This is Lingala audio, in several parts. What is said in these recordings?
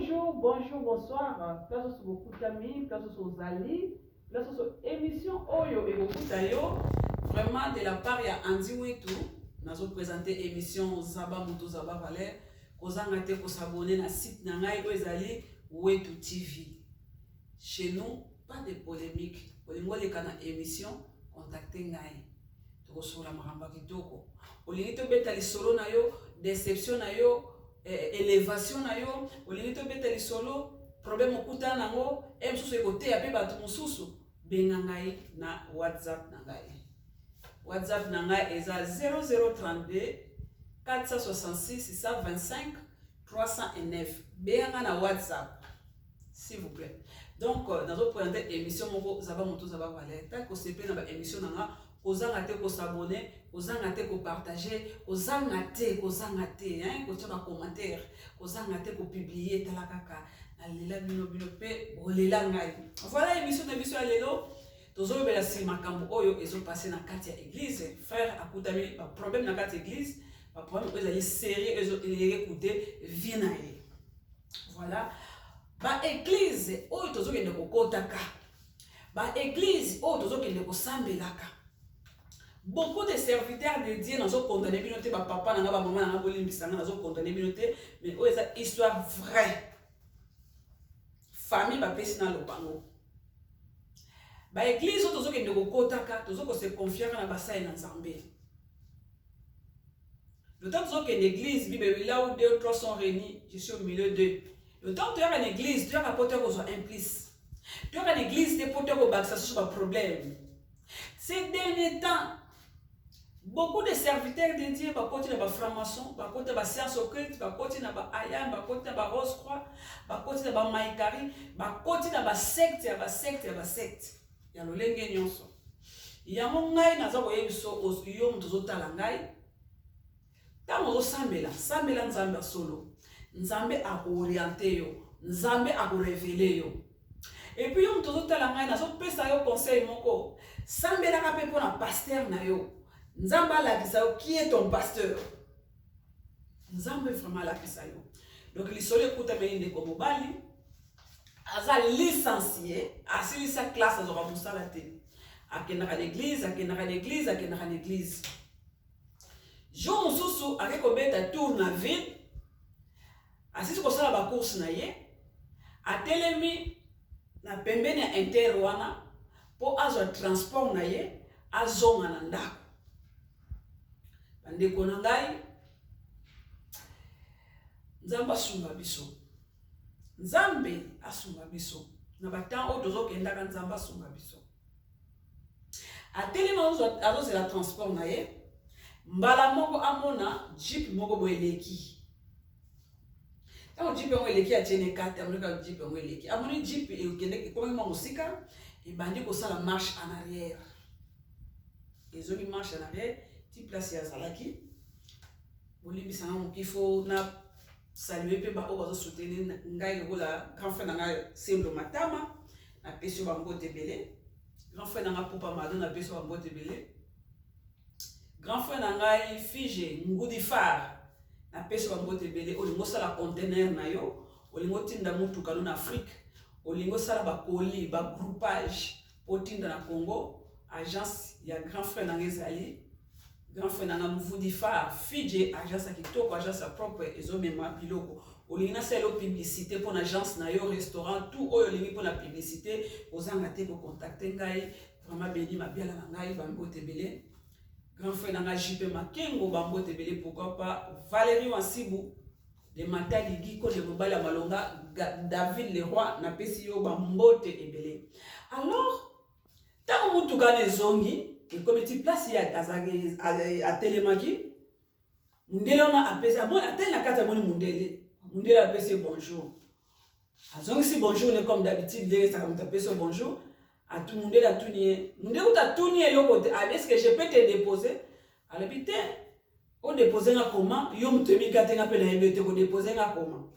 Bonjour, bonjour, bonsoir. Place sur beaucoup d'amis, place sur Zali, place sur émission Oyo et beaucoup d'ailleurs. Vraiment, de la part, il y a Andy Wetu. Nous avons présenté émission Zaba Moutou Zaba Valère. Vous avez s'abonner à site Nangai Zali Wetu TV. Chez nous, pas de polémique. Pour les canaux émission, contactez Ngai. Sur la Maramba Kitoko. Au limite, beta li solo na yo, déception na yo, élévation na yo, au limite, beta li solo, problème okuta na ngo, msusu ekote ya pe batu mususu, benga ngai na WhatsApp na ngai. WhatsApp na ngai eza 0032 466 625 309. Benga na WhatsApp, s'il vous plaît. Donc, dans notre première émission, moko zaba moto zaba valère. Tant que c'est na ba émission na nga, ozanga te ko s'abonner, ozanga te ko partager, ozanga te, hein, ko tchaba commentaire, ozanga te ko publier talakaka na lela bino bino pe olela ngai. Voilà émission à lelo. Tozo bela si makambo oyo ezo passer na kati ya église. Frère akutami ba problème na kati église, ba problème ezali sérieux ezo écouter vinaye. Voilà. Ba église oyo tozo kende ko kotaka. Ba église oyo tozo kende ko sambelaka. Beaucoup de serviteurs de Dieu n'ont condamné binoté, ba papa n'a pas maman n'a pas voulu bisanga n'ont condamné binoté, mais oh c'est histoire vraie. Famille ba pesi na lopango. Ba église oto zoke ndeko kotaka, tozo ko se confier na basa na Nzambe. Le temps que l'église, Bible là où 2 ou 3 sont réunis, je suis au milieu d'eux. Le temps que tu as une église, tu as un porteur qui soit implice. Tu as une église, tu as un porteur qui a un problème. Ces derniers temps, beaucoup de serviteurs de Dieu, bah côté na franc-maçon, bah côté na science occulte, bah côté na ayam, bah côté na rose croix, bah côté na maïkari, bah côté na secte, secte. Il y a le lenge nyonso. Il y a mon ngai na zabo yebiso oyo mtozo tala ngai. Tango zo sambela Nzambe solo. Nzambe a orienté yo, Nzambe a révélé yo. Et puis yo mtozo tala ngai na zo pesa yo conseil moko. Sambela ka pe pona pasteur na yo. Nzamba la kisayo, qui est ton pasteur? Nzamba est vraiment la kisayo. Donc, il sole écoute mais il est comme Bali. Aza licencié, assis sa classe à Zora Moussa la télé. A kenaka l'église, a kenaka l'église, a kenaka l'église. Jean Moussou, avec Obeta tourne la ville. Assis comme ça la course na ye. A telemi na pembeni interwana pour azo transport na ye, azonga na ndako. Ande konangai Nzambe asunga biso. Nzambe asunga biso. Na batan o dozo kenda kan Nzambe asunga biso. Ateli ma azo la transport na ye. Mbala moko amona jeep moko boeleki. Tango jeep ngo eleki atene kate amulika jeep ngo eleki. Amoni jeep e kende ko mo musika e bandi ko sala marche en arrière. Ils ont une marche en arrière. Place ya zalaki olimbi sanga mokifo na saluer pe ba obazo soutenir ngai lokola grand frère na ngai Sendo Matama na peso ba mbote belé grand frère na ngai Papa Mado na peso ba mbote belé grand frère na ngai Fige Ngudi Far na peso ba mbote belé olingo sala conteneur na yo olingo tinda mutuka na Afrique olingo sala ba colis ba groupage potinda na Congo agence ya grand frère na ngai Zali grand frère nanga Mvudi Far Fidje agence kitoko agence propre ezomema biloko olina selo publicité pour agence na yo restaurant tout oyo lingi pour la publicité ozanga te ko contacter ngai vraiment beni mabiala na ngai bambote belé grand frère nanga JP Makengo bambote belé pourquoi pas Valérie Wansibu de Matadi Giko de Bobala Malonga David Leroy na pesi yo bambote ebelé. Alors tango mutuka nezongi et comme tu places à Télémaki, Mundele on a appelé ça. Bon, à tel la carte mon Mundele a appelé bonjour. Azong si bonjour n'est comme d'habitude, ça comme t'appelles ce bonjour. À tout Mundele a tout nié. Mundele ou t'as tout nié le côté. Est-ce que je peux te déposer? À l'habitude, on dépose un comment? Yom te mi gâte un peu la MBT on dépose un comment?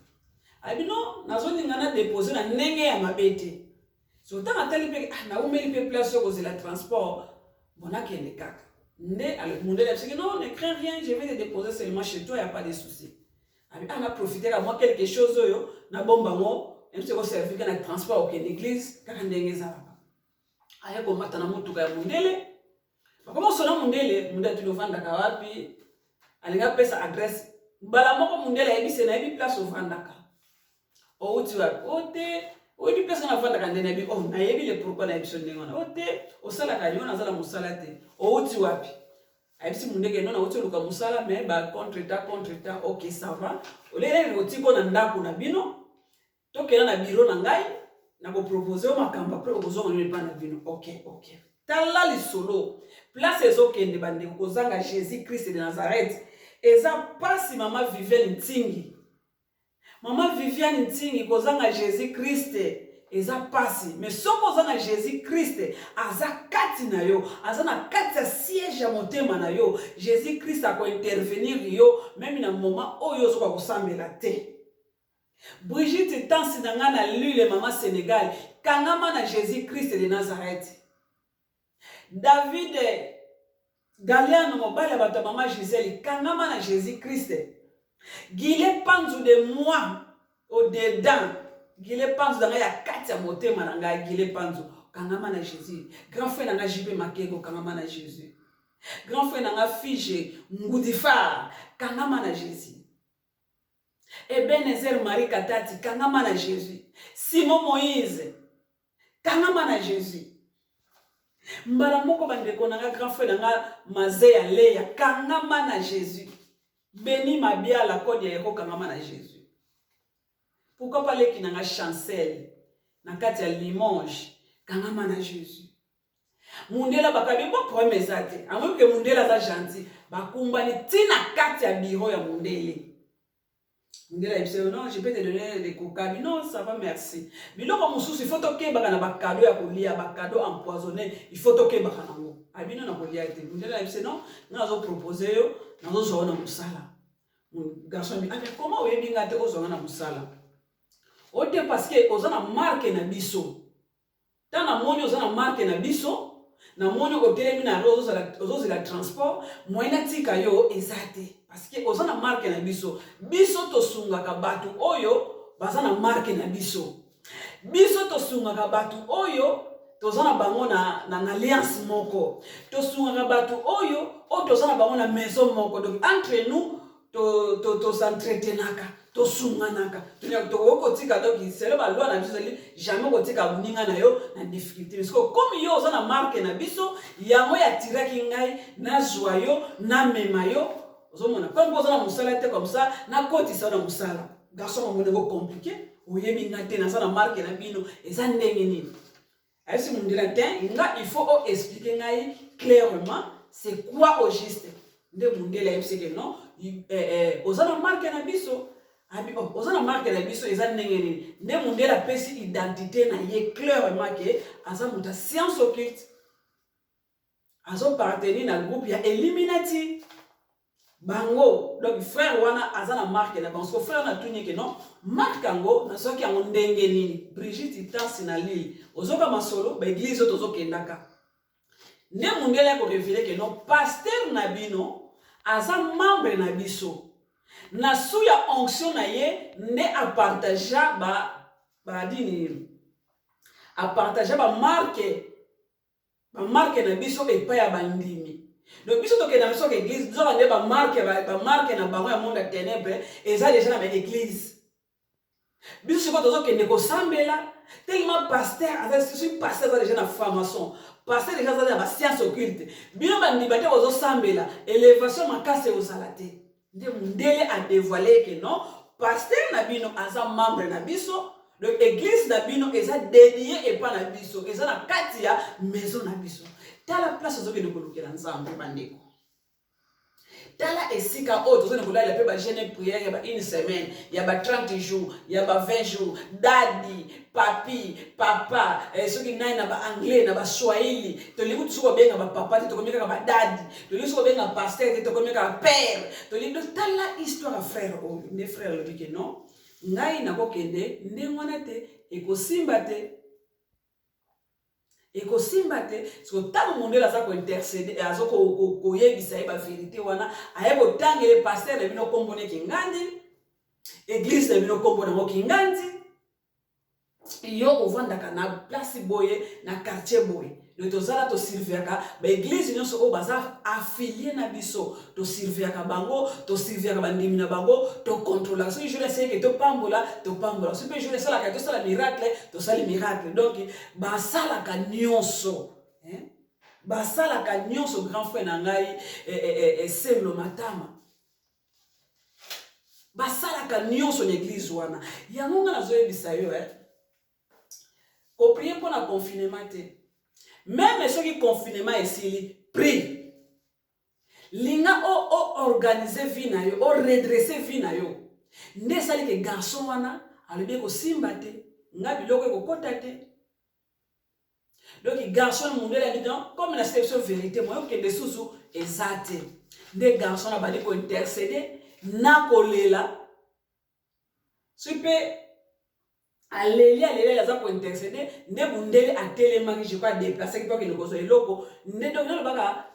Ah bien non, na zone n'en a déposé na nenge à ma bête. Sur tant à tel pe na où met les places sur le transport. Bon, là, qui est le cas. Non, ne crains rien, je vais te déposer seulement chez toi, il n'y a pas de souci. on a profité à moi quelque chose na bomba mo même si on servir na transport au l'église kaka ndenge ezalaka aya komata na mutuka ya mundele bakoma sona mundele mundele tulovandaka wapi alinga pesa adresse mbala moko mundele ayebise na yebi place ovandaka outi wapi ote oyebi place na vandaka ndene yebi oh na yebi le pourquoi na yebiso ndenge wana ote osalaka nio nazala mosala te outi wapi ayebisi mundeke no na outi oluka mosala mais ba contre ta ok ça va olele otiko na ndako na bino tokena na bureau na ngai na ko proposer o makamba après okozonga ne pas na bino ok tala lisolo place ezokende bande kozanga Jésus Christ de Nazareth eza pasi mama Viviane Ntingi kozanga Jésus Christ eza pasi mais soko kozanga Jésus Christ aza kati na yo aza na kati ya siège ya motema na yo Jésus Christ ako intervenir yo même na moment oyo ozoka kosambela te. Brigitte tansi na nga na lule mama Sénégal kangama na Jésus Christ de Nazareth. David Galiano mobile bato mama Gisèle kangama na Jésus Christ. Gile panzu de moi au dedans. Gile panzu na ya kati ya motema na nga gile panzu kangama na Jésus. Grand frère na nga JP Makego kangama na Jésus. Grand frère na nga Fige Ngoudifa kangama na Jésus. Ebenezer Marie Katati kangama na Jésus. Simon Moïse kangama na Jésus. Mbala moko bandeko na nga grand frère na nga Mazeya Leya kangama na Jésus. Béni Mabia la code ya yeko kangama na Jésus. Pourquoi pas les qui na nga Chancel na kati ya Limoges kangama na Jésus. Mundela bakabi ba problème ezate. Amoyo ke mundela za gentil bakumbani tina kati ya bureau ya mundele. Mundela ibse non, je peux te donner des coca. Non, ça va merci. Biloko mususu il faut toke baka na bakado ya kolia, bakado empoisonné, il faut toke baka nango. Abino na kolia ete. Mundela ibse non, nazo proposer yo, nazo zo na musala. Mon garçon bi, "Ah, comment oyebi ngate ozo na musala?" Ote parce que ozana marque na biso. Tana moni ozana marque na biso, na moni otelemi na ozo la transport, moyena tika yo ezate. Parce que ozana marque na biso. Biso to sungaka batu oyo bazana marque na biso. Biso to sungaka batu oyo tozana bango na alliance moko. To sungaka batu oyo o tozana bango na maison moko. Donc entre nous to s'entretenaka, to sunganaka. To kotika donc c'est le loi na biso jamais kotika buninga na yo na difficulté. Parce que comme yo ozana marque na biso, yango ya tiraki ngai na joyau na memayo. Quand vous avez musala te comme ça, na koti sa na musala. Garçon mo nego compliqué, oyemi ngate na sa na marque na bino, eza ndenge nini. Ayesi mundela te, il faut expliquer ngai clairement c'est quoi au juste. Nde mundela yebise que non, ozana marque na biso, abi ozana marque na biso eza ndenge nini. Nde mundela pesi identité na ye clairement que aza muta science occulte. Azo partenir na groupe ya Illuminati. Bango, donc frère wana azana marque na bango frère na tuni ke non marque ango na soki ango ndenge nini Brigitte tansi na lili ozoka masolo ba église tozo kendaka ne mundele ko révéler ke non pasteur na bino aza membre na biso na suya onction na ye ne a partager ba dini a partager ba marque na biso e pa ya bandimi. Donc, si vous avez une église, vous avez une marque na bango ya monde ténèbres, et ça déjà dans l'église. Si vous avez une église, tellement pasteur, c'est pasteur déjà dans formation, pasteur déjà dans la science occulte. Bien bandi bate ozo sambela, élévation makase ozalate. Nde mundele a dévoilé que non, pasteur na bino aza membre na biso, donc église na bino eza dédié et pas na biso, eza na kati ya maison na biso. Dans la place où nous avons ensemble, dans la esika où nous avons la jeune prière, il y a une semaine, il y a 30 jours, il y a 20 jours, daddy, papi, papa, ceux qui n'ont pas anglais, n'ont pas swahili, tu les vois souvent bien avec papa, tu connais avec daddy, tu les vois bien avec pasteur, tu connais avec père, tu les vois dans la histoire frère, mes frères le disent non, ngai na kokende, ndengwanate, ekosimbate. Et que simbate, parce que tant que monde là ça ko intercéder, azo ko yebisa ba vérité wana, ayebo tangele pasteur le bino kombone ki ngandi, église na bino kombo nango Kingandi yo ovandaka na place boye na quartier boye le tozala to serviaka ba église nyonso o baza affilié na biso to serviaka bango to serviaka bandimi na bango to contrôler so je sais que to pambola so pe je sais la to sala miracle to sala miracle donc ba sala ka nyonso ba sala ka nyonso grand frère na ngai Semlo Matama ba sala ka nyonso l'église wana yango nga nazoyebisa yo ko prier pour le confinement même ceux qui confinement ici prie linga o organiser vie na yo o redresser vie na yo nde sali ke garçon wana alobi ko simba te nga biloko ko kota te donc garçon mondele a dit comme la exception vérité moi que des sous exact des garçons na badi ko intercéder na kolela super Alléluia, yaza ko intercéder nde bundele atelema je crois déplacer qui pas que le kozo eloko nde donc le baka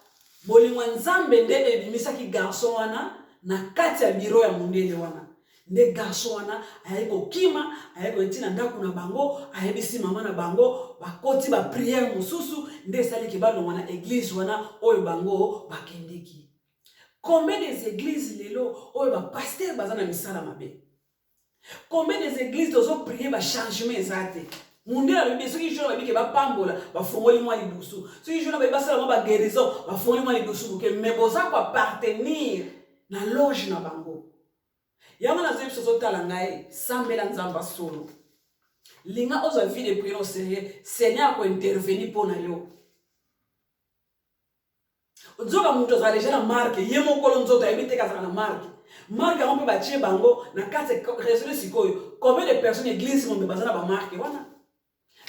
bolingwa nzambe nde ebimisa ki garçon wana na kati ya biro ya mundele wana nde garçon wana ayeko kima ayeko ntina ndako na bango ayebisi mama na bango bakoti ba prière mususu nde sali ke balo wana église wana oyo bango bakendeki combien des églises lelo oyo ba pasteur bazana misala mabe. Combien des églises doivent prier pour changement exact? Monde a le ceux qui jouent avec ba pambola, ba fongoli moi li doucou. Ceux qui jouent avec ba sala ba guérison, ba fongoli moi li doucou que mais boza ko appartenir na loge na bango. Yama na zebi sozo talangai, sambela nzamba solo. Linga oza vie de prier au Seigneur, Seigneur ko intervenir pour na yo. Ozoka muto za déjà la marque, yemo kolonzo ta ebite ka na marque. Marque on peut bâtir bango na carte résoudre sikoyo combien de personnes église mon besoin na ba marque wana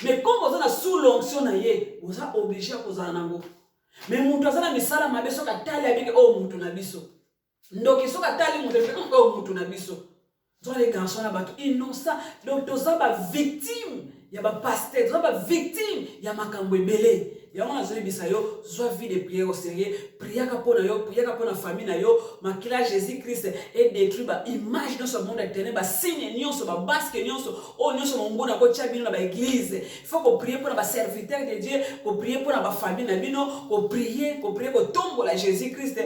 mais comme vous êtes sous l'onction na ye vous êtes obligé à kozana nango mais mutu azana misala mabe soka tali abike o mutu na biso ndoki soka tali mutu o mutu na biso donc les garçons na bato innocent donc toza ba victime ya ba pasteur toza ba victime ya makambo ebele. Yama na zolibisa yo zwa vie de prière au sérieux priaka pona yo priaka pona famille na yo makila Jésus Christ et détruit ba image dans ce monde éternel ba signe nyonso ba basque nyonso o nyonso mongona ko tia bino na ba église il faut ko prier pour ba serviteur de Dieu ko prier pour ba famille na bino ko prier ko tombola Jésus Christ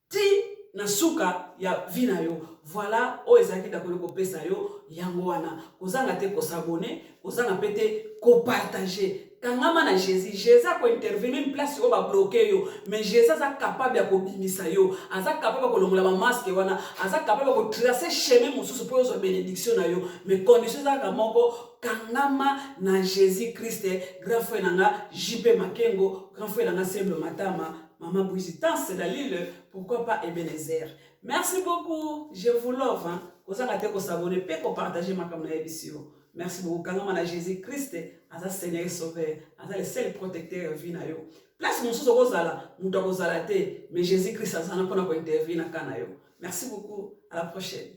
ti na suka ya vie na yo voilà o ezaki da ko pesa yo yango wana kozanga te ko s'abonner kozanga pete ko partager. Kangama na Jésus a intervenir une place où va bloquer yo mais Jésus est capable de bimisa yo aza capable de longola ba masque wana aza capable de tracer chemin mususu pour zo bénédiction na yo mais condition za kamoko kangama na Jésus Christ grand frère nanga JP Makengo grand frère nanga Semlo Matama maman Brigitte c'est la l'île pourquoi pas Ebenezer. Merci beaucoup, je vous love hein kozanga te ko s'abonner pe ko partager makamna ebisio. Merci beaucoup. Quand on a Jésus-Christ, à Seigneur et Sauveur, à le seul protecteur vie na yo. Place mon sous ozala, muta ozala te, mais Jésus-Christ a zana pona ko intervenir na kana yo. Merci beaucoup. À la prochaine.